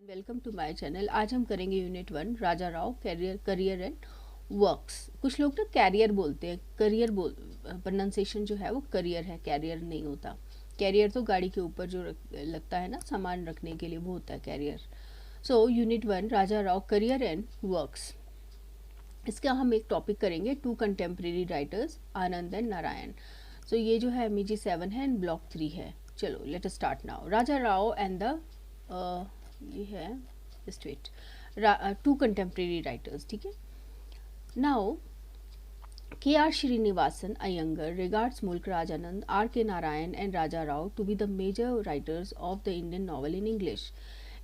Welcome to my channel. आज हम करेंगे unit 1 Raja Rao career and works. कुछ लोग ना कैरियर बोलते हैं, करियर बोल प्रोनाउंसिएशन जो है वो करियर है, कैरियर नहीं होता। कैरियर तो गाड़ी के ऊपर जो लगता है ना सामान रखने के लिए, वो होता है career. So unit 1 Raja Rao career and works, इसका हम एक टॉपिक करेंगे two contemporary writers Anand and Narayan. So ये जो है MEG 7 है एंड ब्लॉक 3 है। चलो let us start now. Raja Rao and the ये है स्ट्रेट टू कंटेम्प्रेरी राइटर्स, ठीक है। Now K.R. Srinivasan Iyengar regards Mulk Raj Anand, R.K. Narayan and Raja Rao to be the major writers of the Indian novel in English.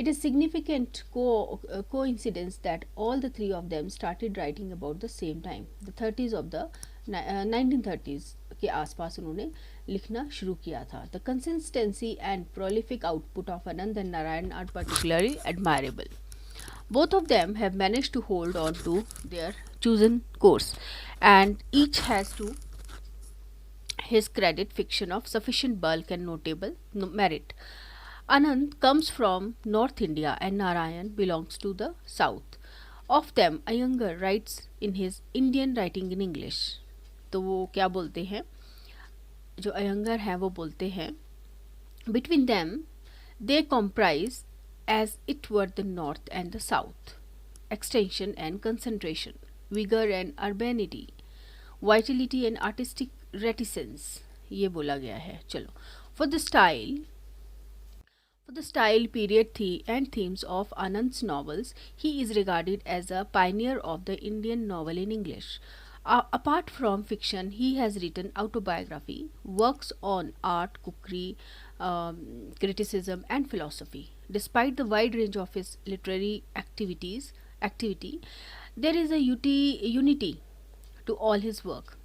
It is significant coincidence that all the three of them started writing about the same time, the 30s of the 1930s के आसपास उन्होंने लिखना शुरू किया था. The consistency and prolific output of Anand and Narayan are particularly admirable. Both of them have managed to hold on to their chosen course, and each has to his credit fiction of sufficient bulk and notable merit. Anand comes from North India and Narayan belongs to the South. Of them, Iyengar writes in his Indian writing in English. तो वो क्या बोलते हैं, जो अयंगर हैं वो बोलते हैं, between them they comprise as it were the north and the south, extension and concentration, vigor and urbanity, vitality and artistic reticence, ये बोला गया है. चलो, for the style, period and themes of Anand's novels, he is regarded as a pioneer of the Indian novel in English. Apart from fiction, he has written autobiography, works on art, cookery, criticism and philosophy. Despite the wide range of his literary activity, there is a unity to all his work.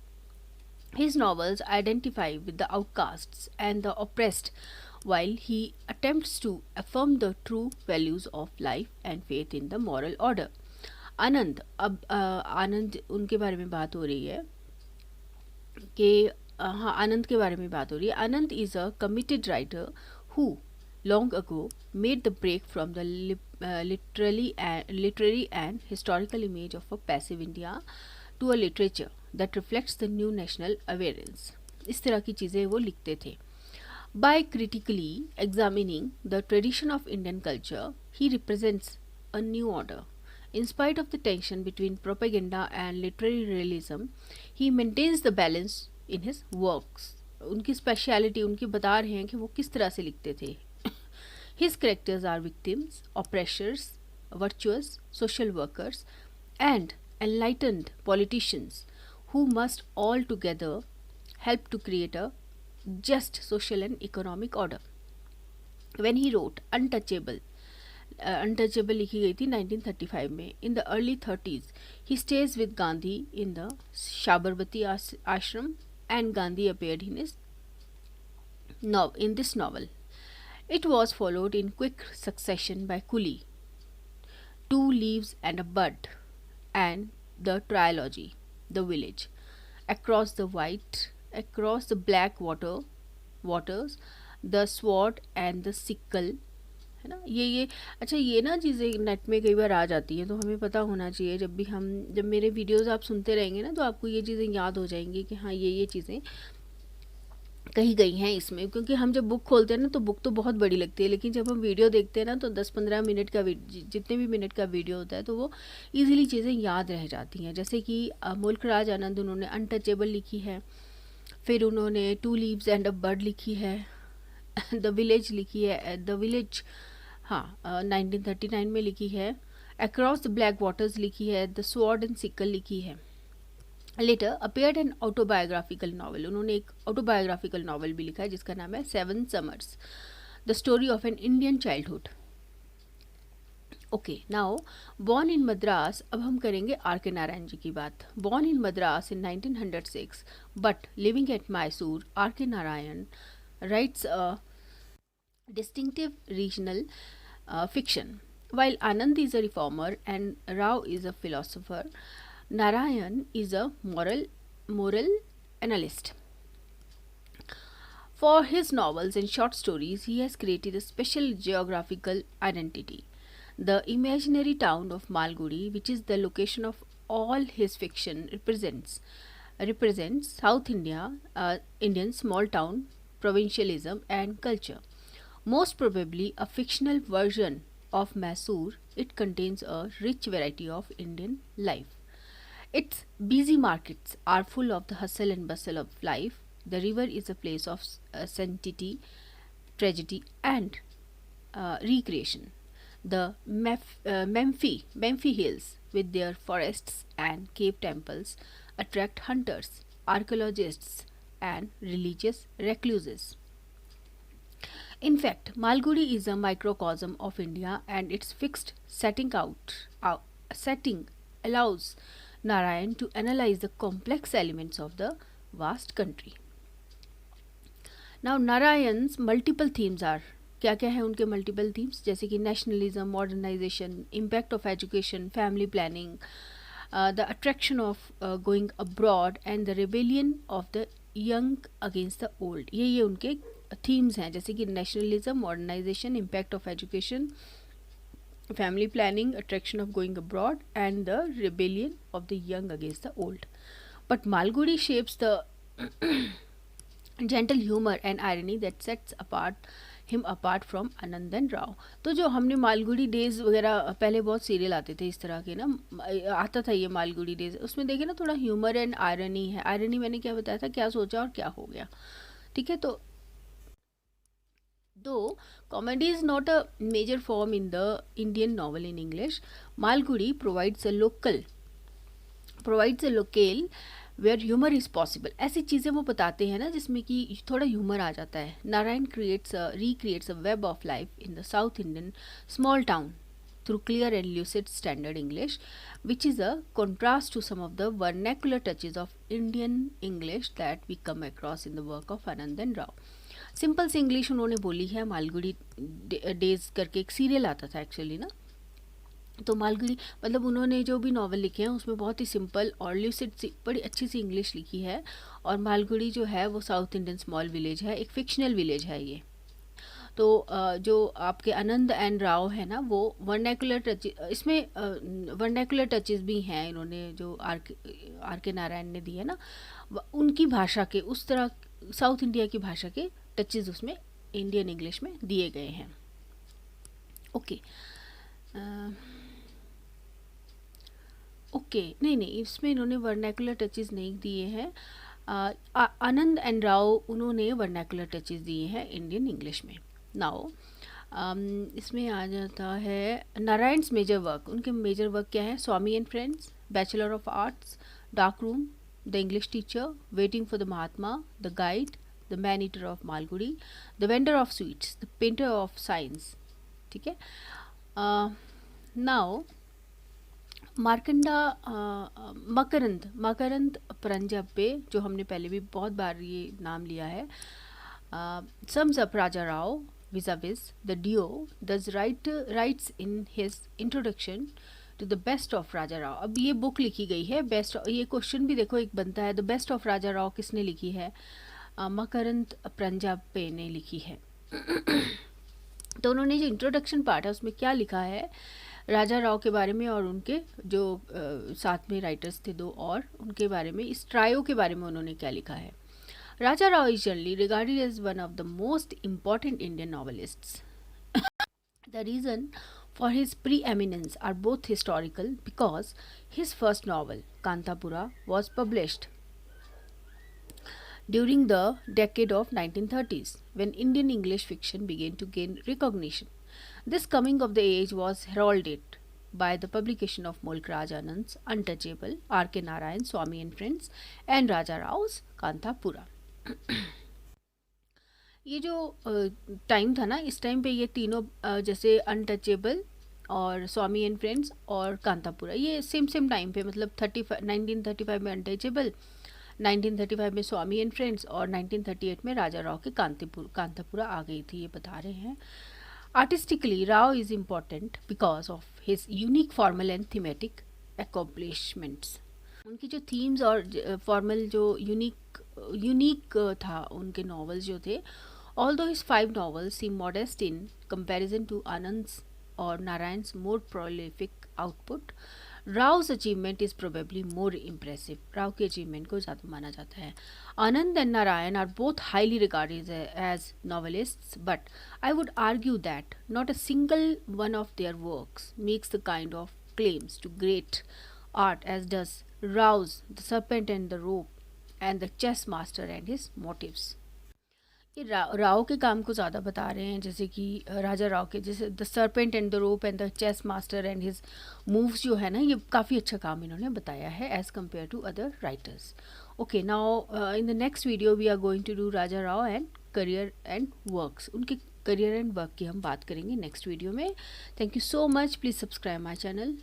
His novels identify with the outcasts and the oppressed, while he attempts to affirm the true values of life and faith in the moral order. आनंद, अब आनंद उनके बारे में बात हो रही है कि हाँ, आनंद के बारे में बात हो रही है. Anand is a committed writer who long ago made the break from the literary and historical image of a passive India to a literature that reflects the new national awareness. इस तरह की चीज़ें वो लिखते थे. By critically examining the tradition of Indian culture, he represents a new order. In spite of the tension between propaganda and literary realism, he maintains the balance in his works. उनकी speciality, उनकी बता रहे हैं कि वो किस तरह से लिखते थे. His characters are victims, oppressors, virtuous social workers, and enlightened politicians who must all together help to create a just social and economic order. When he wrote Untouchable लिखी गई थी 1935 में. In the early 30s, he stays with Gandhi in the Sabarmati ashram, and Gandhi appeared in this novel. It was followed in quick succession by Coolie, Two Leaves and a Bud, and the trilogy, The Village, Across the Black Waters, The Sword and the Sickle, है ना. ये अच्छा, ये ना चीज़ें net में कई बार आ जाती हैं, तो हमें पता होना चाहिए. जब मेरे वीडियोस आप सुनते रहेंगे ना, तो आपको ये चीज़ें याद हो जाएंगी कि हाँ, ये चीज़ें कही गई हैं इसमें. क्योंकि हम जब बुक खोलते हैं ना, तो बुक तो बहुत बड़ी लगती है, लेकिन जब हम वीडियो देखते हैं ना, तो 10-15 मिनट का जितने भी मिनट का वीडियो होता है, तो वो ईजिली चीज़ें याद रह जाती हैं. जैसे कि मुल्क राज आनंद, उन्होंने अनटचेबल लिखी है, फिर उन्होंने two leaves and a bird लिखी है, द विलेज लिखी है, द विलेज हाँ 1939 में लिखी है, अक्रॉस द ब्लैक वाटर्स लिखी है, द स्वॉर्ड एंड सिकल लिखी है. Later appeared an autobiographical novel, उन्होंने एक ऑटोबायोग्राफिकल नॉवल भी लिखा है जिसका नाम है 7 Summers, the story of an Indian childhood. Okay, now born in Madras. अब हम करेंगे R.K. नारायण जी की बात. Born in Madras in 1906 but living at Mysore, R.K. Narayan rights a distinctive regional fiction. While Anand is a reformer and Rao is a philosopher, Narayan is a moral analyst. For his novels and short stories, he has created a special geographical identity. The imaginary town of Malgudi, which is the location of all his fiction, represents South India, Indian small town provincialism and culture. Most probably a fictional version of Mysore, it contains a rich variety of Indian life. Its busy markets are full of the hustle and bustle of life. The river is a place of sanctity, tragedy, and recreation. The Memphi Hills, with their forests and cave temples, attract hunters, archaeologists, and religious recluses. In fact, Malgudi is a microcosm of India, and its fixed setting allows Narayan to analyze the complex elements of the vast country. Now, Narayan's multiple themes are, क्या क्या है उनके multiple themes, जैसे कि nationalism, modernisation, impact of education, family planning, the attraction of going abroad and the rebellion of the young against the old. ये उनके themes हैं, जैसे कि nationalism, modernisation, impact of education, family planning, attraction of going abroad and the rebellion of the young against the old. But Malgudi shapes the gentle humor and irony that sets him apart from Anand and Rao. तो जो हमने Malgudi days वगैरह, पहले बहुत serial आते थे इस तरह के ना, आता था ये मालगुडी डेज, उसमें देखे ना थोड़ा ह्यूमर एंड आयरनी है. आयरनी मैंने क्या बताया था, क्या सोचा और क्या हो गया. ठीक है, तो though comedy is not a major form in the Indian novel in English, Malgudi provides a locale where humour is possible. ऐसी चीज़ें वो बताते हैं ना जिसमें कि थोड़ा ह्यूमर आ जाता है. Narayan recreates a web of life in the South Indian small town through clear and lucid standard English, which is a contrast to some of the vernacular touches of Indian English that we come across in the work of Anand and Rao. Simple सी English उन्होंने बोली है. Malgudi days करके एक serial आता था actually ना, तो मालगुडी मतलब उन्होंने जो भी नावल लिखे हैं उसमें बहुत ही सिंपल और ल्यूसिड सी बड़ी अच्छी सी इंग्लिश लिखी है. और मालगुडी जो है वो साउथ इंडियन स्मॉल विलेज है, एक फिक्शनल विलेज है ये. तो जो आपके आनंद एंड राव है ना, वो वर्नैकुलर टच, इसमें वर्नैकुलर टचेस भी हैं इन्होंने जो आर के नारायण ने दी है ना, उनकी भाषा के उस तरह साउथ इंडिया की भाषा के टचेस उसमें इंडियन इंग्लिश में दिए गए हैं. ओके नहीं, इसमें इन्होंने वर्नैकुलर टचेस नहीं दिए हैं. आनंद एंड राव उन्होंने वर्नैकुलर टचेस दिए हैं इंडियन इंग्लिश में. नाउ इसमें आ जाता है नारायण्स मेजर वर्क. उनके मेजर वर्क क्या है? Swami and friends, bachelor of arts, dark room, the English teacher, waiting for the Mahatma, the guide, the man eater of Malgudi, the vendor of sweets, the painter of science. ठीक है. Now मकरंद परंजब पे, जो हमने पहले भी बहुत बार ये नाम लिया है. Sums up Raja Rao vis-a-vis the duo does writes in his introduction to the best of राजा राव. अब ये बुक लिखी गई है बेस्ट, ये क्वेश्चन भी देखो एक बनता है, द बेस्ट ऑफ राजा राव किसने लिखी है? मकरंद परंजब पे ने लिखी है. तो उन्होंने जो इंट्रोडक्शन पार्ट है उसमें क्या लिखा है राजा राव के बारे में और उनके जो साथ में राइटर्स थे दो, और उनके बारे में, इस ट्रायो के बारे में उन्होंने क्या लिखा है. राजा Rao is generally regarded as one of the most important Indian novelists. The reason for his preeminence are both historical, because his first novel, Kantapura, was published during the decade of 1930s, when Indian English fiction began to gain recognition. This coming of the age was heralded by the publication of Mulk Raj Anand's Untouchable, R.K. Narayan, Swami and Friends, and Raja Rao's Kantapura. ये जो time था ना, इस time पे ये तीनों जैसे untouchable और स्वामी एंड फ्रेंड्स और कांतापुरा, ये सेम टाइम पे, मतलब 1935 में अनटचेबल, 1935 में स्वामी एंड फ्रेंड्स और 1938 में राजा राव के कांतापुरा आ गई थी, ये बता रहे हैं. Artistically Rao is important because of his unique formal and thematic accomplishments. उनकी जो थीम्स और फॉर्मल जो यूनिक था उनके नॉवेल्स जो थे. Although his 5 novels seem modest in comparison to Anand's or Narayan's more prolific output, Rao's achievement is probably more impressive. Rao के achievement को ज़्यादा माना जाता है. Anand and Narayan are both highly regarded as novelists, but I would argue that not a single one of their works makes the kind of claims to great art as does Rao's The Serpent and the Rope and the Chess Master and His Motives. ये राव के काम को ज़्यादा बता रहे हैं, जैसे कि राजा राव के, जैसे the serpent and the rope and the chess master and his moves जो है ना, ये काफ़ी अच्छा काम इन्होंने बताया है as compare to other writers. Okay, now in the next video we are going to do Raja Rao and career and works. उनके करियर एंड वर्क की हम बात करेंगे नेक्स्ट वीडियो में. Thank you so much. Please subscribe my channel.